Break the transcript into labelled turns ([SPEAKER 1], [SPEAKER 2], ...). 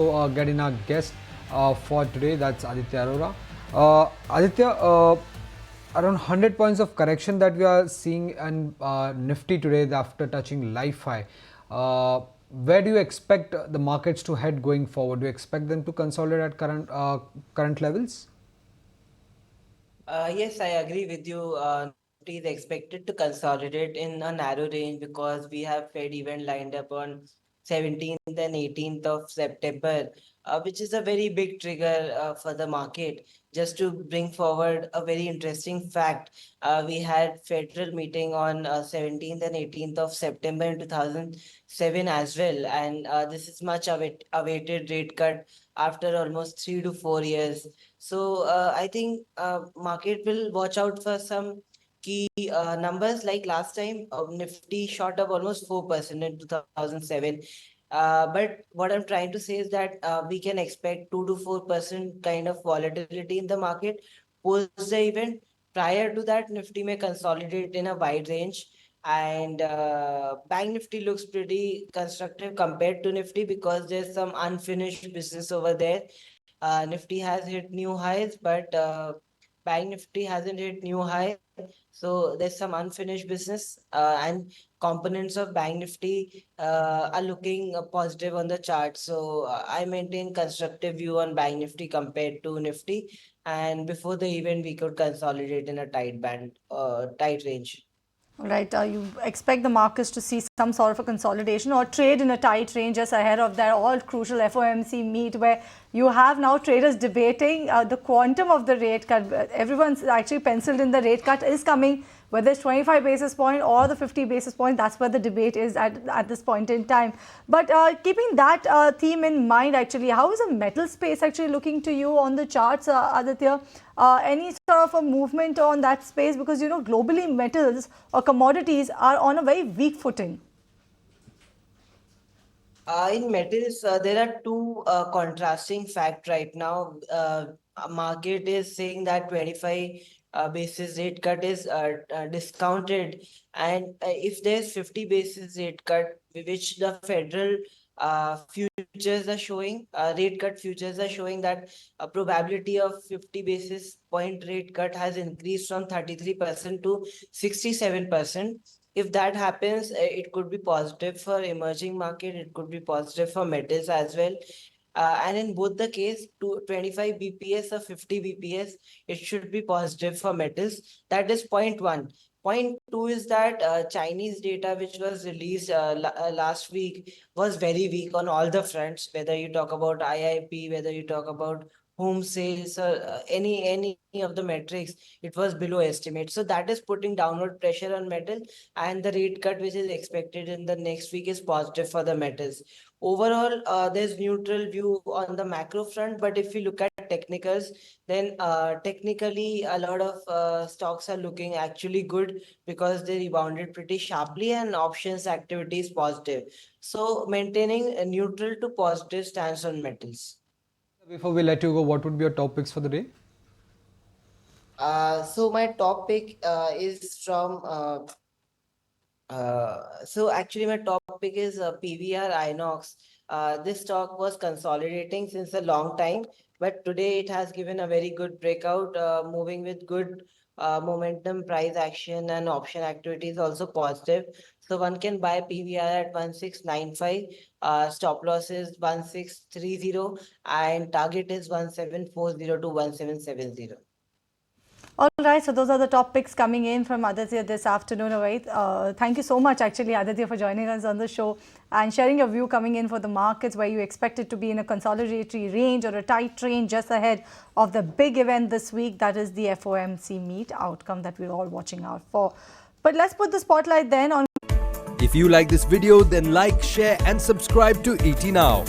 [SPEAKER 1] getting our guest for today, that's Aditya Arora. Aditya, around 100 points of correction that we are seeing in Nifty today after touching life high. Where do you expect the markets to head going forward? Do you expect them to consolidate at current levels?
[SPEAKER 2] Yes, I agree with you. Nifty is expected to consolidate in a narrow range because we have Fed event lined up on 17th and 18th of September, which is a very big trigger for the market. Just to bring forward a very interesting fact, we had federal meeting on 17th and 18th of September in 2007 as well, and this is much awaited rate cut after almost 3 to 4 years. So I think market will watch out for some key numbers like last time Nifty shot up almost 4% in 2007. But what I'm trying to say is that we can expect 2 to 4% kind of volatility in the market post the event. Prior to that, Nifty may consolidate in a wide range. And Bank Nifty looks pretty constructive compared to Nifty because there's some unfinished business over there. Nifty has hit new highs, but Bank Nifty hasn't hit new high. So there's some unfinished business, and components of Bank Nifty are looking positive on the chart. So I maintain constructive view on Bank Nifty compared to Nifty. And before the event, we could consolidate in a tight range.
[SPEAKER 3] Right, you expect the markets to see some sort of a consolidation or trade in a tight range just ahead of that all crucial FOMC meet, where you have now traders debating the quantum of the rate cut. Everyone's actually penciled in the rate cut is coming, whether it's 25 basis point or the 50 basis point. That's where the debate is at this point in time. But keeping that theme in mind, actually, how is the metal space actually looking to you on the charts, Aditya? Any sort of a movement on that space? Because, globally metals or commodities are on a very weak footing.
[SPEAKER 2] In metals, there are two contrasting facts right now. Market is saying that 25 basis rate cut is discounted, and if there's 50 basis rate cut, which the federal futures are showing, rate cut futures are showing that a probability of 50 basis point rate cut has increased from 33% to 67%. If that happens, it could be positive for emerging market, it could be positive for metals as well. And in both the case, 25 bps or 50 bps, it should be positive for metals. That is point one. Point two is that Chinese data, which was released last week, was very weak on all the fronts. Whether you talk about IIP, whether you talk about home sales, or any of the metrics, it was below estimate. So that is putting downward pressure on metal, and the rate cut which is expected in the next week is positive for the metals. Overall, there's neutral view on the macro front, but if you look at technicals, then technically a lot of stocks are looking actually good because they rebounded pretty sharply and options activity is positive. So maintaining a neutral to positive stance on metals.
[SPEAKER 1] Before we let you go, what would be your topics for the day?
[SPEAKER 2] So my topic is from so actually my topic is PVR Inox. This stock was consolidating since a long time, but today it has given a very good breakout, moving with good momentum, price action, and option activity is also positive. So one can buy PVR at 1695. Stop loss is 1630, and target is 1740 to 1770.
[SPEAKER 3] All right, so those are the topics coming in from Aditya this afternoon. All right, thank you so much, actually, Aditya, for joining us on the show and sharing your view coming in for the markets, where you expect it to be in a consolidatory range or a tight range just ahead of the big event this week, that is the FOMC meet outcome that we're all watching out for. But let's put the spotlight then on.
[SPEAKER 4] If you like this video, then like, share and subscribe to ET Now.